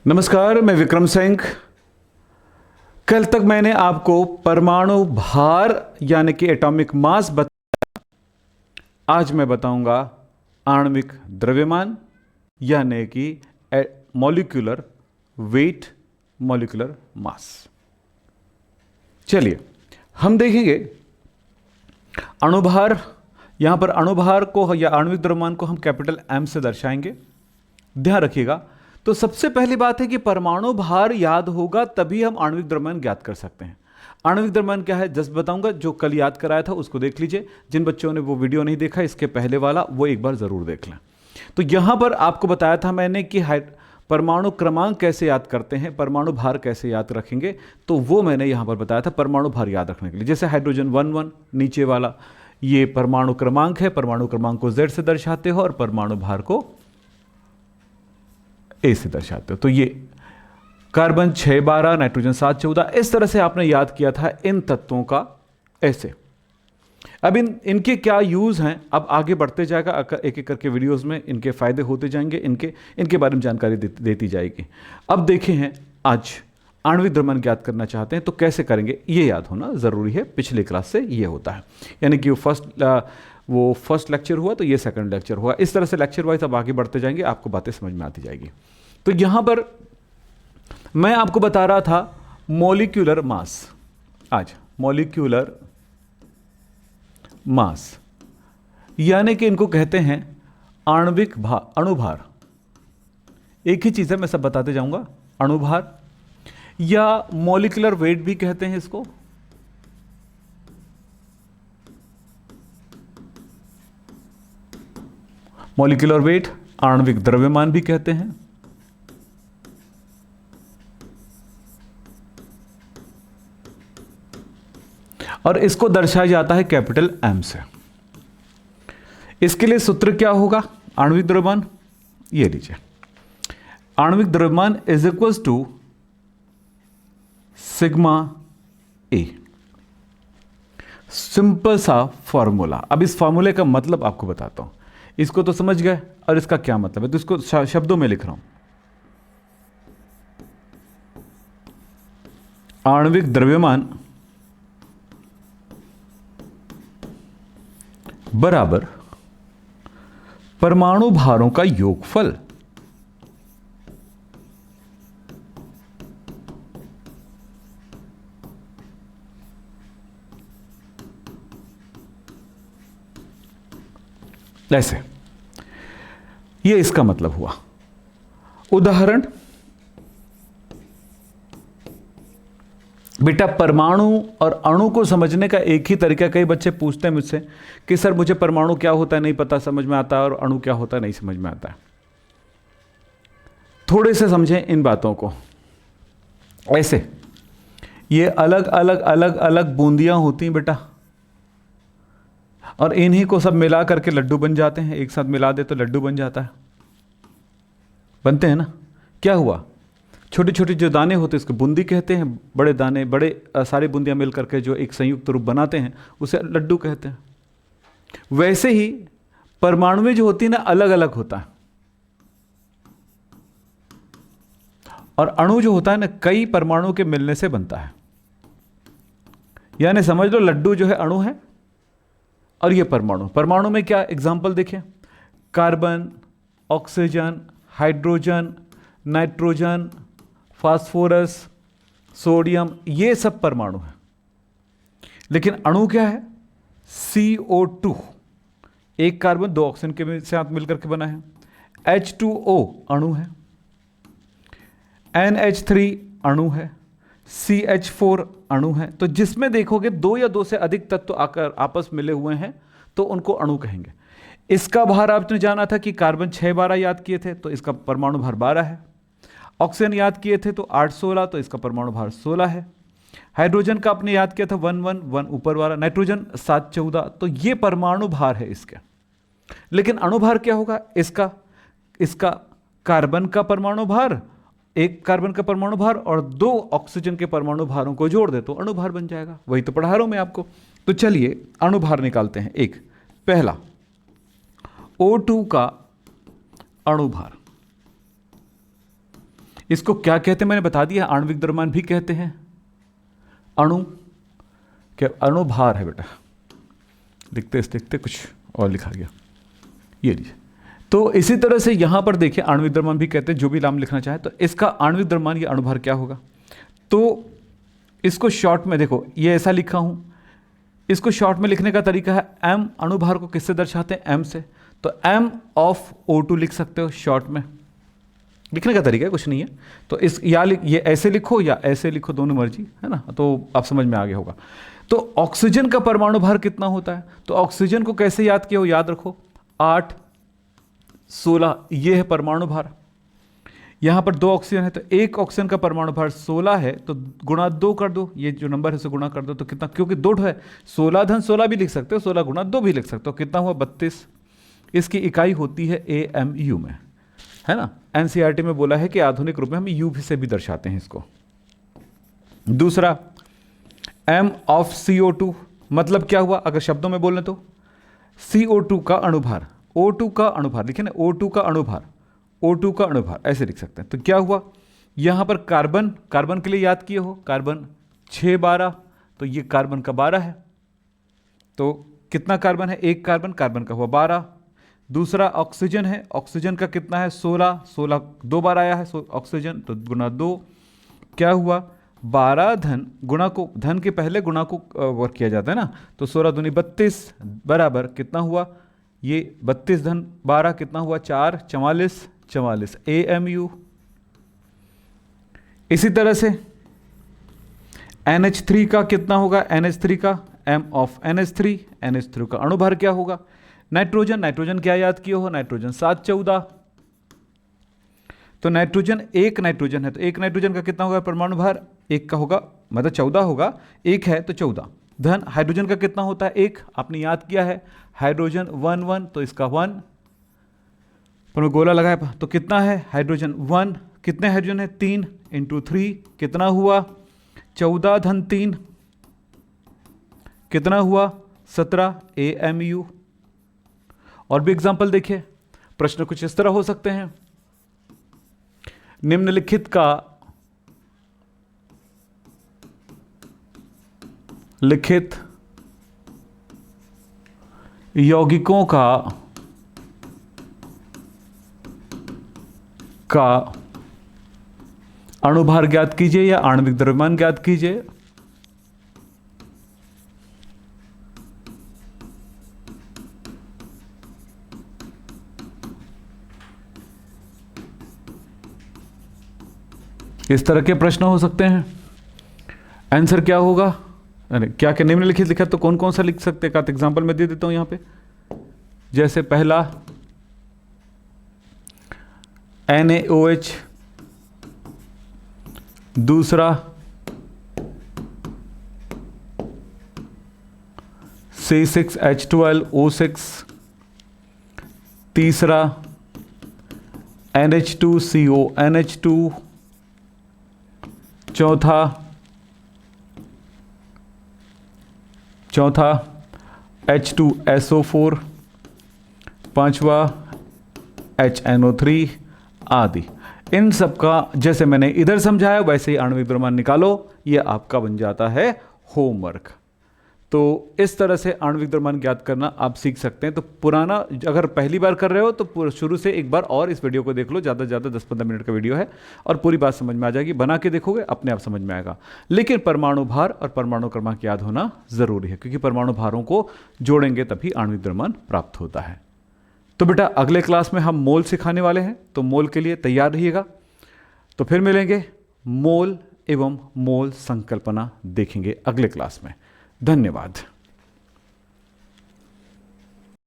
नमस्कार, मैं विक्रम सिंह। कल तक मैंने आपको परमाणु भार यानी कि एटॉमिक मास बताया। आज मैं बताऊंगा आणविक द्रव्यमान यानी कि मॉलिक्यूलर वेट, मॉलिक्यूलर मास। चलिए हम देखेंगे अणुभार। यहां पर अणुभार को या आणविक द्रव्यमान को हम कैपिटल एम से दर्शाएंगे। ध्यान रखिएगा। तो सबसे पहली बात है कि परमाणु भार याद होगा तभी हम आणविक द्रव्यमान ज्ञात कर सकते हैं। आणविक द्रव्यमान क्या है जस्ट बताऊंगा। जो कल याद कराया था उसको देख लीजिए। जिन बच्चों ने वो वीडियो नहीं देखा इसके पहले वाला, वो एक बार जरूर देख लें। तो यहां पर आपको बताया था मैंने कि परमाणु क्रमांक कैसे याद करते हैं, परमाणु भार कैसे याद रखेंगे, तो वो मैंने यहां पर बताया था परमाणु भार याद रखने के लिए। जैसे हाइड्रोजन 1 नीचे वाला ये परमाणु क्रमांक है। परमाणु क्रमांक को Z से दर्शाते हो और परमाणु भार को A से दर्शाते हो। तो ये कार्बन 612, नाइट्रोजन 714, इस तरह से आपने याद किया था इन तत्वों का ऐसे। अब इनके क्या यूज हैं, अब आगे बढ़ते जाएगा एक एक करके वीडियोस में इनके फायदे होते जाएंगे, इनके बारे में जानकारी देती जाएगी। अब देखे हैं आज आणविक द्रव्यमान ज्ञात करना चाहते हैं तो कैसे करेंगे, ये याद होना जरूरी है। पिछले क्लास से ये होता है, यानी कि वो फर्स्ट लेक्चर हुआ तो ये सेकंड लेक्चर हुआ। इस तरह से लेक्चर वाइज अब आगे बढ़ते जाएंगे, आपको बातें समझ में आती जाएगी। तो यहां पर मैं आपको बता रहा था मॉलिक्यूलर मास। आज मॉलिक्यूलर मास यानी कि इनको कहते हैं आणविक अणुभार। एक ही चीज है, मैं सब बताते जाऊंगा। अणुभार या मॉलिक्यूलर वेट भी कहते हैं इसको। मॉलिक्यूलर वेट, आणविक द्रव्यमान भी कहते हैं। और इसको दर्शाया जाता है कैपिटल एम से। इसके लिए सूत्र क्या होगा आणविक द्रव्यमान, ये लीजिए। आणविक द्रव्यमान is equals to sigma A. Simple सा फॉर्मूला। अब इस फॉर्मूले का मतलब आपको बताता हूं। इसको तो समझ गए और इसका क्या मतलब है, तो इसको शब्दों में लिख रहा हूं। आणविक द्रव्यमान बराबर परमाणु भारों का योगफल। ऐसे ये इसका मतलब हुआ। उदाहरण, बेटा परमाणु और अणु को समझने का एक ही तरीका। कई बच्चे पूछते हैं मुझसे कि सर मुझे परमाणु क्या होता है नहीं पता, समझ में आता है, और अणु क्या होता है नहीं समझ में आता है। थोड़े से समझें इन बातों को। ऐसे ये अलग अलग अलग अलग बूंदियां होती हैं बेटा, और इन्हीं को सब मिला करके लड्डू बन जाते हैं। एक साथ मिला दे तो लड्डू बन जाता है, बनते हैं ना। क्या हुआ, छोटे छोटे जो दाने होते हैं उसको बूंदी कहते हैं। बड़े दाने, बड़े सारी बूंदियां मिल करके जो एक संयुक्त रूप बनाते हैं उसे लड्डू कहते हैं। वैसे ही परमाणु में जो होती है ना, अलग अलग होता है। और अणु जो होता है ना, कई परमाणु के मिलने से बनता है। यानी समझ लो लड्डू जो है अणु है और ये परमाणु। परमाणु में क्या एग्जाम्पल देखिए, carbon, oxygen, hydrogen, nitrogen, phosphorus, sodium, ये सब परमाणु है। लेकिन अणु क्या है, CO2, एक कार्बन 2 ऑक्सीजन के साथ मिलकर के बना है। H2O अणु है, NH3 अणु है, CH4 अणु है। तो जिसमें देखोगे 2 या 2 से अधिक तत्व आकर आपस मिले हुए हैं तो उनको अणु कहेंगे। इसका भार आपने जाना था कि कार्बन 612 याद किए थे तो इसका परमाणु भार 12 है। ऑक्सीजन याद किए थे तो 816, तो इसका परमाणु भार 16 है। हाइड्रोजन का आपने याद किया था 111 ऊपर वाला, नाइट्रोजन 714, तो ये परमाणु भार है इसके। लेकिन अणुभार क्या होगा इसका कार्बन का परमाणु भार, एक कार्बन का परमाणु भार और 2 ऑक्सीजन के परमाणु भारों को जोड़ दे तो अणुभार बन जाएगा। वही तो पढ़ा रहा हूं मैं आपको। तो चलिए अणुभार निकालते हैं। एक पहला O2 का अणुभार, इसको क्या कहते हैं मैंने बता दिया, आणविक द्रव्यमान भी कहते हैं। अणु क्या, अणुभार है बेटा, लिखते कुछ और लिखा गया, ये लीजिए। तो इसी तरह से यहां पर देखिए आणविक द्रव्यमान भी कहते हैं, जो भी नाम लिखना चाहे। तो इसका आणविक द्रव्यमान या अणुभार क्या होगा, तो इसको शॉर्ट में देखो, ये ऐसा लिखा हूं, इसको शॉर्ट में लिखने का तरीका है m, अणुभार को किससे दर्शाते हैं, m से, तो m ऑफ O2 लिख सकते हो शॉर्ट में, लिखने का तरीका है, कुछ नहीं है। तो इस ये ऐसे लिखो या ऐसे लिखो, दोनों मर्जी है ना, तो आप समझ में आ गया होगा। तो ऑक्सीजन का परमाणु भार कितना होता है, तो ऑक्सीजन को कैसे याद किया हो, याद रखो 8, 16, ये है परमाणु भार। यहां पर 2 ऑक्सीजन है, तो एक ऑक्सीजन का परमाणु भार 16 है, तो गुणा 2 कर दो, ये जो नंबर है उसे गुणा कर दो, तो कितना, क्योंकि 2 है, 16 धन 16 भी लिख सकते हो, 16 गुणा 2 भी लिख सकते हो, कितना हुआ 32। इसकी इकाई होती है AMU में, है ना। NCERT में बोला है कि आधुनिक रूप में हम U से भी दर्शाते हैं इसको। दूसरा M ऑफ CO2, मतलब क्या हुआ, अगर शब्दों में बोलें तो CO2 का अणुभार, O2 का अणुभार, लिखे ना, O2 का अणुभार, O2 का अणुभार ऐसे लिख सकते हैं। तो क्या हुआ, यहां पर कार्बन के लिए याद किए हो, कार्बन 6, 12, तो ये कार्बन का 12 है, तो कितना कार्बन है, एक कार्बन का हुआ 12। दूसरा ऑक्सीजन है, ऑक्सीजन का कितना है 16, 16 2 बार आया है ऑक्सीजन, तो गुना 2, क्या हुआ 12 धन, गुणा को, धन के पहले गुणा को वर्क किया जाता है ना, तो 16 दूनी 32 बराबर कितना हुआ, ये 32 धन 12 कितना हुआ 4, 44 AMU। इसी तरह से NH3 का कितना होगा, NH3 का M ऑफ NH3 का अणुभार क्या होगा। नाइट्रोजन क्या याद किए हो, नाइट्रोजन 7, 14, तो नाइट्रोजन एक नाइट्रोजन है, तो एक नाइट्रोजन का कितना होगा परमाणु भार, एक का होगा, मतलब 14 होगा, एक है तो 14 धन। हाइड्रोजन का कितना होता है, एक, आपने याद किया है, हाइड्रोजन 1, 1, तो इसका 1 पर मैं गोला लगाया, तो कितना है हाइड्रोजन 1, कितने हाइड्रोजन है 3 × 3 कितना हुआ 14 धन 3 कितना हुआ 17 AMU। और भी एग्जांपल देखिए, प्रश्न कुछ इस तरह हो सकते हैं, निम्नलिखित का लिखित यौगिकों का अणुभार ज्ञात कीजिए या आणविक द्रव्यमान ज्ञात कीजिए। इस तरह के प्रश्न हो सकते हैं। आंसर क्या होगा, अरे क्या क्या निम्नलिखित लिखा, तो कौन कौन सा लिख सकते हैं, का एग्जाम्पल मैं दे देता हूं यहां पे। जैसे पहला NaOH, दूसरा C6H12O6, तीसरा NH2CO NH2, चौथा H2SO4, पांचवा HNO3 आदि। इन सब का जैसे मैंने इधर समझाया वैसे ही आणविक द्रव्यमान निकालो, ये आपका बन जाता है होमवर्क। तो इस तरह से आणविक द्रव्यमान ज्ञात करना आप सीख सकते हैं। तो पुराना अगर पहली बार कर रहे हो तो शुरू से एक बार और इस वीडियो को देख लो, ज़्यादा से ज़्यादा 10-15 मिनट का वीडियो है और पूरी बात समझ में आ जाएगी। बना के देखोगे अपने आप समझ में आएगा। लेकिन परमाणु भार और परमाणु क्रमांक याद होना जरूरी है, क्योंकि परमाणु भारों को जोड़ेंगे तभी आणविक द्रव्यमान प्राप्त होता है। तो बेटा अगले क्लास में हम मोल सिखाने वाले हैं, तो मोल के लिए तैयार रहिएगा। तो फिर मिलेंगे, मोल एवं मोल संकल्पना देखेंगे अगले क्लास में। धन्यवाद।